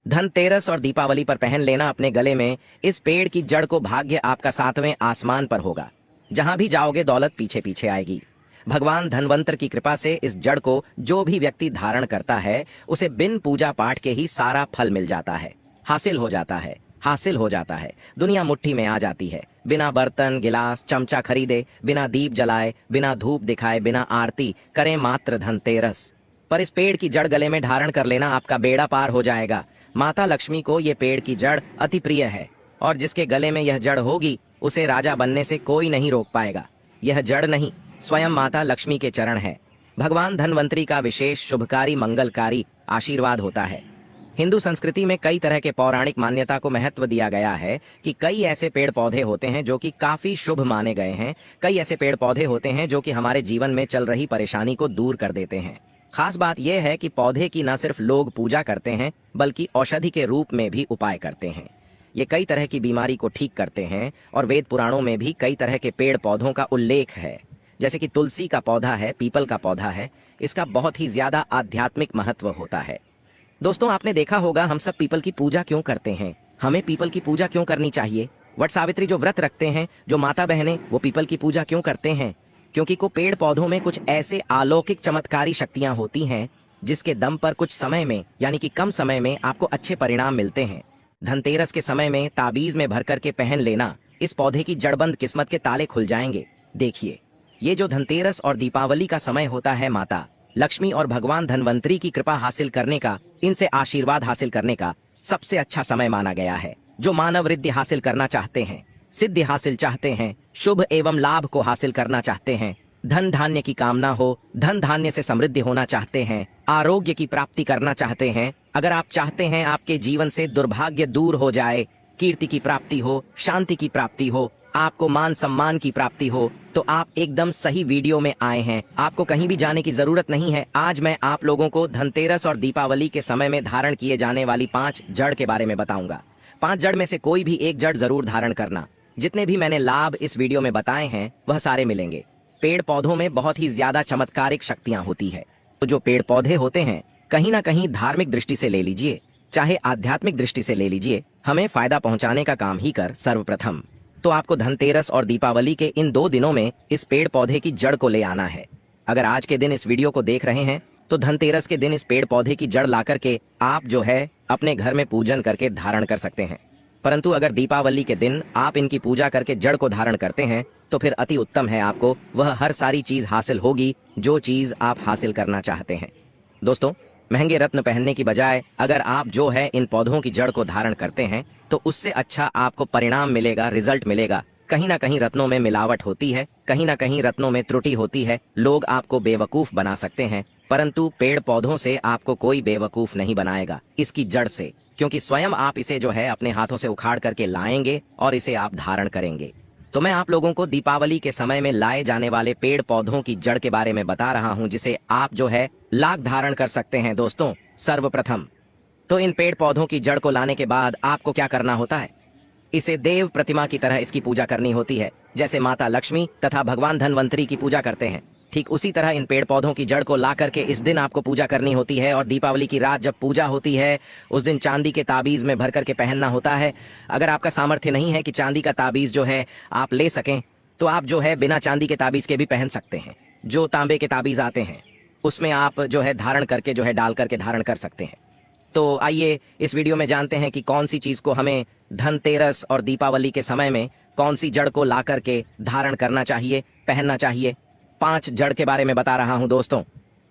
धनतेरस और दीपावली पर पहन लेना अपने गले में इस पेड़ की जड़ को। भाग्य आपका 7वें आसमान पर होगा। जहां भी जाओगे दौलत पीछे पीछे आएगी। भगवान धनवंतर की कृपा से इस जड़ को जो भी व्यक्ति धारण करता है उसे बिन पूजा पाठ के ही सारा फल मिल जाता है, हासिल हो जाता है, हासिल हो जाता है। दुनिया मुट्ठी में आ जाती है। बिना बर्तन गिलास चमचा खरीदे, बिना दीप जलाए, बिना धूप दिखाए, बिना आरती करें मात्र धनतेरस पर इस पेड़ की जड़ गले में धारण कर लेना, आपका बेड़ा पार हो जाएगा। माता लक्ष्मी को ये पेड़ की जड़ अति प्रिय है और जिसके गले में यह जड़ होगी उसे राजा बनने से कोई नहीं रोक पाएगा। यह जड़ नहीं, स्वयं माता लक्ष्मी के चरण है। भगवान धनवंतरी का विशेष शुभकारी मंगलकारी आशीर्वाद होता है। हिंदू संस्कृति में कई तरह के पौराणिक मान्यता को महत्व दिया गया है कि कई ऐसे पेड़ पौधे होते हैं जो कि काफी शुभ माने गए हैं। कई ऐसे पेड़ पौधे होते हैं जो कि हमारे जीवन में चल रही परेशानी को दूर कर देते हैं। खास बात यह है कि पौधे की न सिर्फ लोग पूजा करते हैं बल्कि औषधि के रूप में भी उपाय करते हैं। ये कई तरह की बीमारी को ठीक करते हैं और वेद पुराणों में भी कई तरह के पेड़ पौधों का उल्लेख है। जैसे कि तुलसी का पौधा है, पीपल का पौधा है। इसका बहुत ही ज्यादा आध्यात्मिक महत्व होता है। दोस्तों, आपने देखा होगा हम सब पीपल की पूजा क्यों करते हैं। हमें पीपल की पूजा क्यों करनी चाहिए। वट सावित्री जो व्रत रखते हैं, जो माता बहनें, वो पीपल की पूजा क्यों करते हैं। क्योंकि को पेड़ पौधों में कुछ ऐसे अलौकिक चमत्कारी शक्तियां होती हैं जिसके दम पर कुछ समय में यानी कि कम समय में आपको अच्छे परिणाम मिलते हैं। धनतेरस के समय में ताबीज में भर करके पहन लेना, इस पौधे की जड़बंद किस्मत के ताले खुल जाएंगे। देखिए, ये जो धनतेरस और दीपावली का समय होता है, माता लक्ष्मी और भगवान धनवंतरी की कृपा हासिल करने का, इनसे आशीर्वाद हासिल करने का सबसे अच्छा समय माना गया है। जो मानव रिद्धि हासिल करना चाहते हैं, सिद्धि हासिल चाहते हैं, शुभ एवं लाभ को हासिल करना चाहते हैं, धन धान्य की कामना हो, धन धान्य से समृद्धि होना चाहते हैं, आरोग्य की प्राप्ति करना चाहते हैं, अगर आप चाहते हैं आपके जीवन से दुर्भाग्य दूर हो जाए, कीर्ति की प्राप्ति हो, शांति की प्राप्ति हो, आपको मान सम्मान की प्राप्ति हो, तो आप एकदम सही वीडियो में आए हैं। आपको कहीं भी जाने की जरूरत नहीं है। आज मैं आप लोगों को धनतेरस और दीपावली के समय में धारण किए जाने वाली 5 जड़ के बारे में बताऊंगा। 5 जड़ में से कोई भी एक जड़ जरूर धारण करना। जितने भी मैंने लाभ इस वीडियो में बताए हैं वह सारे मिलेंगे। पेड़ पौधों में बहुत ही ज्यादा चमत्कारिक शक्तियां होती है। तो जो पेड़ पौधे होते हैं, कहीं ना कहीं धार्मिक दृष्टि से ले लीजिए, चाहे आध्यात्मिक दृष्टि से ले लीजिए, हमें फायदा पहुंचाने का काम ही कर। सर्वप्रथम तो आपको धनतेरस और दीपावली के इन 2 दिनों में इस पेड़ पौधे की जड़ को ले आना है। अगर आज के दिन इस वीडियो को देख रहे हैं तो धनतेरस के दिन इस पेड़ पौधे की जड़ ला करके आप जो है अपने घर में पूजन करके धारण कर सकते हैं। परंतु अगर दीपावली के दिन आप इनकी पूजा करके जड़ को धारण करते हैं तो फिर अति उत्तम है। आपको वह हर सारी चीज हासिल होगी जो चीज आप हासिल करना चाहते हैं। दोस्तों, महंगे रत्न पहनने की बजाय अगर आप जो है इन पौधों की जड़ को धारण करते हैं तो उससे अच्छा आपको परिणाम मिलेगा, रिजल्ट मिलेगा। कहीं ना कहीं रत्नों में मिलावट होती है, कहीं ना कहीं रत्नों में त्रुटि होती है, लोग आपको बेवकूफ बना सकते हैं, परंतु पेड़ पौधों से आपको कोई बेवकूफ नहीं बनाएगा इसकी जड़ से। क्योंकि स्वयं आप इसे जो है अपने हाथों से उखाड़ करके लाएंगे और इसे आप धारण करेंगे। तो मैं आप लोगों को दीपावली के समय में लाए जाने वाले पेड़ पौधों की जड़ के बारे में बता रहा हूं जिसे आप जो है लाख धारण कर सकते हैं। दोस्तों, सर्वप्रथम तो इन पेड़ पौधों की जड़ को लाने के बाद आपको क्या करना होता है, इसे देव प्रतिमा की तरह इसकी पूजा करनी होती है। जैसे माता लक्ष्मी तथा भगवान धनवंतरी की पूजा करते हैं, ठीक उसी तरह इन पेड़ पौधों की जड़ को ला करके इस दिन आपको पूजा करनी होती है। और दीपावली की रात जब पूजा होती है उस दिन चांदी के ताबीज में भर करके पहनना होता है। अगर आपका सामर्थ्य नहीं है कि चांदी का ताबीज जो है आप ले सकें तो आप जो है बिना चांदी के ताबीज के भी पहन सकते हैं। जो तांबे के ताबीज आते हैं उसमें आप जो है धारण करके जो है डाल करके धारण कर सकते हैं। तो आइए इस वीडियो में जानते हैं कि कौन सी चीज को हमें धनतेरस और दीपावली के समय में कौन सी जड़ को ला करके धारण करना चाहिए, पहनना चाहिए। 5 जड़ के बारे में बता रहा हूं दोस्तों,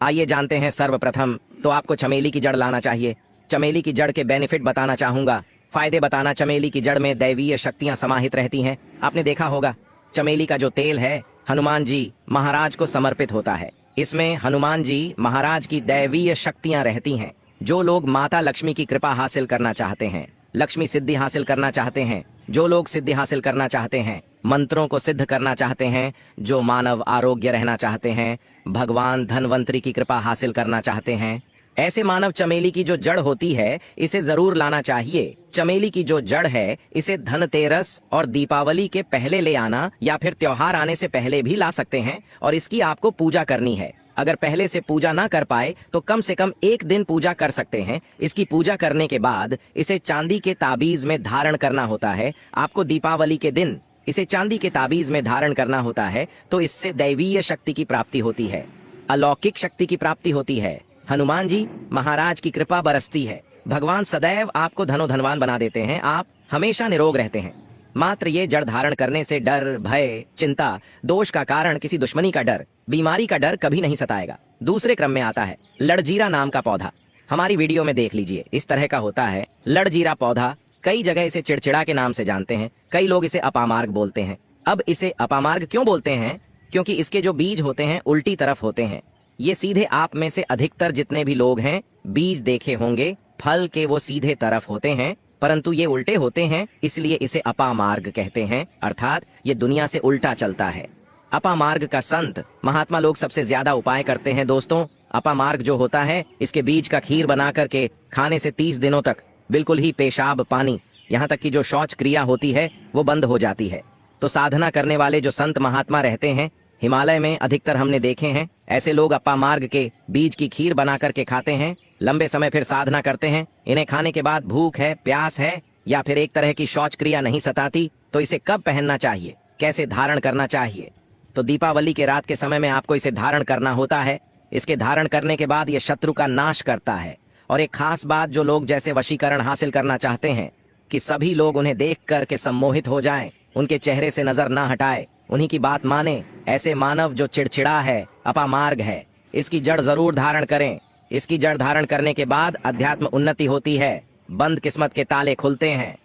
आइए जानते हैं। सर्वप्रथम तो आपको चमेली की जड़ लाना चाहिए। चमेली की जड़ के बेनिफिट बताना चाहूंगा, फायदे बताना। चमेली की जड़ में दैवीय शक्तियां समाहित रहती हैं। आपने देखा होगा चमेली का जो तेल है हनुमान जी महाराज को समर्पित होता है। इसमें हनुमान जी महाराज की दैवीय शक्तियां रहती हैं। जो लोग माता लक्ष्मी की कृपा हासिल करना चाहते हैं, लक्ष्मी सिद्धि हासिल करना चाहते हैं, जो लोग सिद्धि हासिल करना चाहते हैं, मंत्रों को सिद्ध करना चाहते हैं, जो मानव आरोग्य रहना चाहते हैं, भगवान धनवंतरी की कृपा हासिल करना चाहते हैं, ऐसे मानव चमेली की जो जड़ होती है इसे जरूर लाना चाहिए। चमेली की जो जड़ है इसे धनतेरस और दीपावली के पहले ले आना या फिर त्योहार आने से पहले भी ला सकते हैं और इसकी आपको पूजा करनी है। अगर पहले से पूजा ना कर पाए तो कम से कम एक दिन पूजा कर सकते हैं। इसकी पूजा करने के बाद इसे चांदी के ताबीज में धारण करना होता है। आपको दीपावली के दिन इसे चांदी के ताबीज में धारण करना होता है, तो इससे दैवीय शक्ति की प्राप्ति होती है, अलौकिक शक्ति की प्राप्ति होती है। हनुमान जी महाराज की कृपा बरसती है। भगवान सदैव आपको धनवान बना देते हैं। आप हमेशा निरोग रहते हैं। मात्र ये जड़ धारण करने से डर, भय, चिंता, दोष का कारण किसी दुश्मनी का डर, बीमारी का डर कभी नहीं सताएगा। दूसरे क्रम में आता है लड़जीरा नाम का पौधा। हमारी वीडियो में देख लीजिए, इस तरह का होता है लड़जीरा पौधा। कई जगह इसे चिड़चिड़ा के नाम से जानते हैं। कई लोग इसे अपामार्ग बोलते हैं। अब इसे अपामार्ग क्यों बोलते हैं? क्योंकि इसके जो बीज होते हैं उल्टी तरफ होते हैं। ये सीधे, आप में से अधिकतर जितने भी लोग हैं बीज देखे होंगे, फल के वो सीधे तरफ होते हैं, परंतु ये उल्टे होते हैं, इसलिए इसे अपामार्ग कहते हैं। अर्थात ये दुनिया से उल्टा चलता है। अपामार्ग का संत महात्मा लोग सबसे ज्यादा उपाय करते हैं। दोस्तों, अपामार्ग जो होता है, इसके बीज का खीर बना करके खाने से 30 दिनों तक बिल्कुल ही पेशाब, पानी, यहाँ तक कि जो शौच क्रिया होती है वो बंद हो जाती है। तो साधना करने वाले जो संत महात्मा रहते हैं, हिमालय में अधिकतर हमने देखे हैं, ऐसे लोग अपामार्ग के बीज की खीर बना करके खाते हैं, लंबे समय फिर साधना करते हैं। इन्हें खाने के बाद भूख है, प्यास है या फिर एक तरह की शौच क्रिया नहीं सताती, तो इसे कब पहनना चाहिए, कैसे धारण करना चाहिए? तो दीपावली के रात के समय में आपको इसे धारण करना होता है। इसके धारण करने के बाद ये शत्रु का नाश करता है। और एक खास बात, जो लोग जैसे वशीकरण हासिल करना चाहते हैं कि सभी लोग उन्हें देख करके सम्मोहित हो जाएं, उनके चेहरे से नजर ना हटाए, उन्हीं की बात माने, ऐसे मानव जो चिड़चिड़ा है, अपामार्ग है, इसकी जड़ जरूर धारण करें। इसकी जड़ धारण करने के बाद अध्यात्म उन्नति होती है, बंद किस्मत के ताले खुलते हैं।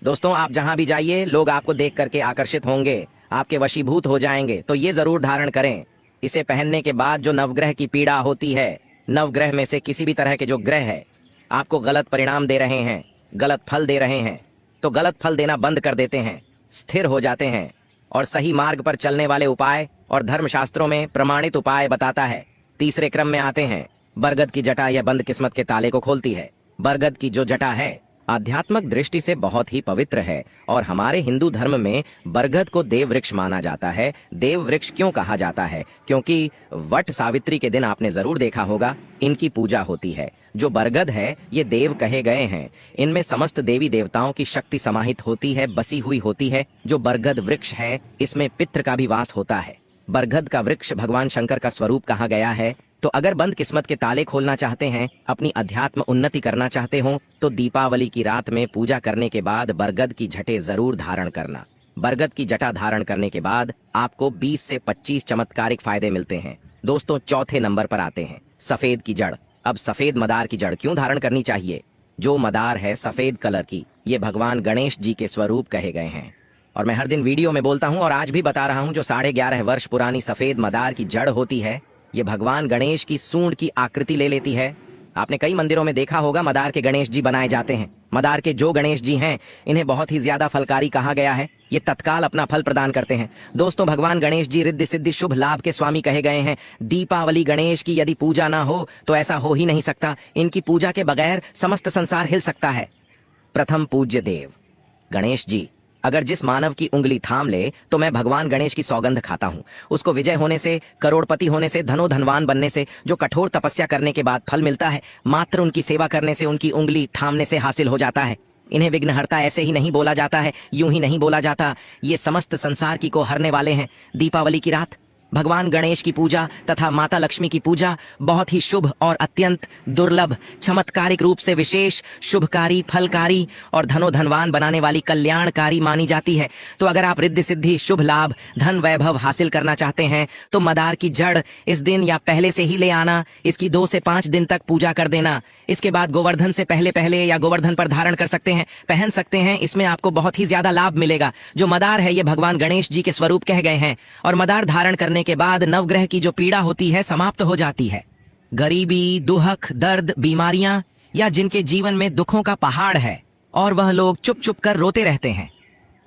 दोस्तों, आप जहां भी जाइए लोग आपको देख करके आकर्षित होंगे, आपके वशीभूत हो जाएंगे। तो ये जरूर धारण करें। इसे पहनने के बाद जो नवग्रह की पीड़ा होती है, नवग्रह में से किसी भी तरह के जो ग्रह है आपको गलत परिणाम दे रहे हैं, गलत फल दे रहे हैं, तो गलत फल देना बंद कर देते हैं, स्थिर हो जाते हैं और सही मार्ग पर चलने वाले उपाय और धर्मशास्त्रों में प्रमाणित उपाय बताता है। तीसरे क्रम में आते हैं बरगद की जटा। यह बंद किस्मत के ताले को खोलती है। बरगद की जो जटा है आध्यात्मिक दृष्टि से बहुत ही पवित्र है और हमारे हिंदू धर्म में बरगद को देव वृक्ष माना जाता है। देव वृक्ष क्यों कहा जाता है? क्योंकि वट सावित्री के दिन आपने जरूर देखा होगा इनकी पूजा होती है। जो बरगद है ये देव कहे गए हैं। इनमें समस्त देवी देवताओं की शक्ति समाहित होती है, बसी हुई होती है। जो बरगद वृक्ष है इसमें पितृ का भी वास होता है। बरगद का वृक्ष भगवान शंकर का स्वरूप कहा गया है। तो अगर बंद किस्मत के ताले खोलना चाहते हैं, अपनी अध्यात्म उन्नति करना चाहते हो, तो दीपावली की रात में पूजा करने के बाद बरगद की जटे जरूर धारण करना। बरगद की जटा धारण करने के बाद आपको 20 से 25 चमत्कारिक फायदे मिलते हैं। दोस्तों, चौथे नंबर पर आते हैं सफेद की जड़। अब सफेद मदार की जड़ क्यों धारण करनी चाहिए? जो मदार है सफेद कलर की, ये भगवान गणेश जी के स्वरूप कहे गए हैं। और मैं हर दिन वीडियो में बोलता हूँ और आज भी बता रहा हूँ, जो 11.5 वर्ष पुरानी सफेद मदार की जड़ होती है, ये भगवान गणेश की सूंड की आकृति ले लेती है। आपने कई मंदिरों में देखा होगा मदार के गणेश जी बनाए जाते हैं। मदार के जो गणेश जी हैं इन्हें बहुत ही ज्यादा फलकारी कहा गया है। ये तत्काल अपना फल प्रदान करते हैं। दोस्तों, भगवान गणेश जी रिद्धि सिद्धि शुभ लाभ के स्वामी कहे गए हैं। दीपावली गणेश की यदि पूजा ना हो तो ऐसा हो ही नहीं सकता। इनकी पूजा के बगैर समस्त संसार हिल सकता है। प्रथम पूज्य देव गणेश जी। अगर जिस मानव की उंगली थाम ले तो मैं भगवान गणेश की सौगंध खाता हूँ। उसको विजय होने से, करोड़पति होने से, धनवान बनने से, जो कठोर तपस्या करने के बाद फल मिलता है, मात्र उनकी सेवा करने से, उनकी उंगली थामने से हासिल हो जाता है। इन्हें विघ्नहर्ता ऐसे ही नहीं बोला जाता है, यूं ही नहीं बोला जाता। ये समस्त संसार की को हरने वाले हैं। दीपावली की रात भगवान गणेश की पूजा तथा माता लक्ष्मी की पूजा बहुत ही शुभ और अत्यंत दुर्लभ, चमत्कारिक रूप से विशेष, शुभकारी, फलकारी और धनवान बनाने वाली कल्याणकारी मानी जाती है। तो अगर आप रिद्धि सिद्धि, शुभ लाभ, धन वैभव हासिल करना चाहते हैं तो मदार की जड़ इस दिन या पहले से ही ले आना। इसकी 2 से 5 दिन तक पूजा कर देना। इसके बाद गोवर्धन से पहले या गोवर्धन पर धारण कर सकते हैं, पहन सकते हैं। इसमें आपको बहुत ही ज्यादा लाभ मिलेगा। जो मदार है ये भगवान गणेश जी के स्वरूप कह गए हैं और मदार धारण करने के बाद नवग्रह की जो पीड़ा होती है समाप्त हो जाती है। गरीबी, दुख, दर्द, बीमारियां या जिनके जीवन में दुखों का पहाड़ है और वह लोग चुप चुप कर रोते रहते हैं,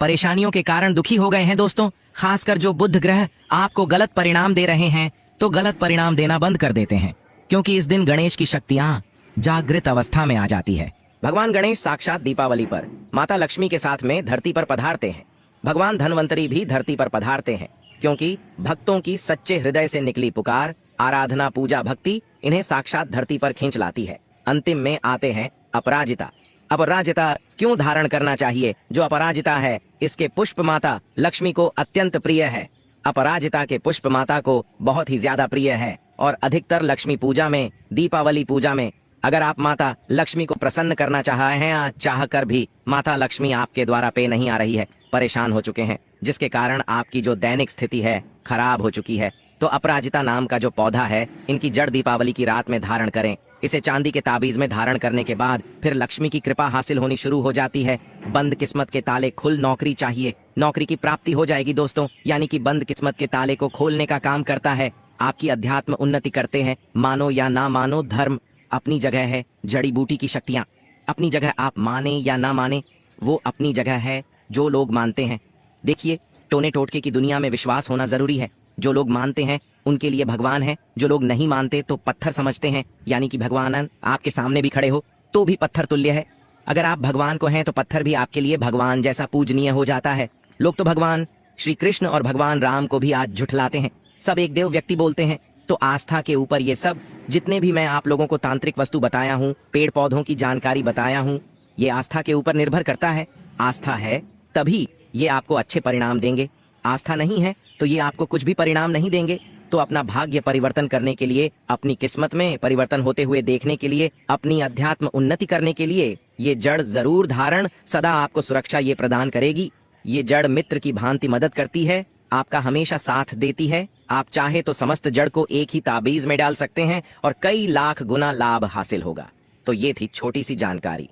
परेशानियों के कारण दुखी हो गए हैं। दोस्तों, खासकर जो बुध ग्रह आपको गलत परिणाम दे रहे हैं, तो गलत परिणाम देना बंद कर देते हैं, क्योंकि इस दिन गणेश की शक्तियां जागृत अवस्था में आ जाती है। भगवान गणेश साक्षात दीपावली पर माता लक्ष्मी के साथ में धरती पर पधारते हैं। भगवान धनवंतरी भी धरती पर पधारते हैं, क्योंकि भक्तों की सच्चे हृदय से निकली पुकार आराधना, पूजा, भक्ति इन्हें साक्षात धरती पर खींच लाती है। अंतिम में आते हैं अपराजिता। अपराजिता क्यों धारण करना चाहिए? जो अपराजिता है इसके पुष्प माता लक्ष्मी को अत्यंत प्रिय है। अपराजिता के पुष्प माता को बहुत ही ज्यादा प्रिय है और अधिकतर लक्ष्मी पूजा में, दीपावली पूजा में अगर आप माता लक्ष्मी को प्रसन्न करना चाह रहे हैं या चाह कर भी माता लक्ष्मी आपके द्वारा पे नहीं आ रही है, परेशान हो चुके हैं, जिसके कारण आपकी जो दैनिक स्थिति है खराब हो चुकी है, तो अपराजिता नाम का जो पौधा है इनकी जड़ दीपावली की रात में धारण करें। इसे चांदी के ताबीज में धारण करने के बाद फिर लक्ष्मी की कृपा हासिल होनी शुरू हो जाती है। बंद किस्मत के ताले खुल, नौकरी चाहिए, नौकरी की प्राप्ति हो जाएगी दोस्तों। यानी कि बंद किस्मत के ताले को खोलने का काम करता है। आपकी अध्यात्म उन्नति करते हैं। मानो या ना मानो, धर्म अपनी जगह है, जड़ी बूटी की शक्तियां अपनी जगह, आप माने या ना माने वो अपनी जगह है। जो लोग मानते हैं, देखिए टोने टोटके की दुनिया में विश्वास होना जरूरी है। जो लोग मानते हैं उनके लिए भगवान है, जो लोग नहीं मानते तो पत्थर समझते हैं। यानी कि भगवान आपके सामने भी खड़े हो तो भी पत्थर तुल्य है। अगर आप भगवान को हैं तो पत्थर भी आपके लिए भगवान जैसा पूजनीय हो जाता है। लोग तो भगवान श्री कृष्ण और भगवान राम को भी आज झुठलाते हैं, सब एक देव व्यक्ति बोलते हैं। तो आस्था के ऊपर ये सब जितने भी मैं आप लोगों को तांत्रिक वस्तु बताया हूँ, पेड़ पौधों की जानकारी बताया हूँ, ये आस्था के ऊपर निर्भर करता है। आस्था है तभी ये आपको अच्छे परिणाम देंगे, आस्था नहीं है तो ये आपको कुछ भी परिणाम नहीं देंगे। तो अपना भाग्य परिवर्तन करने के लिए, अपनी किस्मत में परिवर्तन होते हुए देखने के लिए, अपनी अध्यात्म उन्नति करने के लिए ये जड़ जरूर धारण सदा आपको सुरक्षा ये प्रदान करेगी। ये जड़ मित्र की भांति मदद करती है, आपका हमेशा साथ देती है। आप चाहे तो समस्त जड़ को एक ही ताबीज में डाल सकते हैं और कई लाख गुना लाभ हासिल होगा। तो ये थी छोटी सी जानकारी।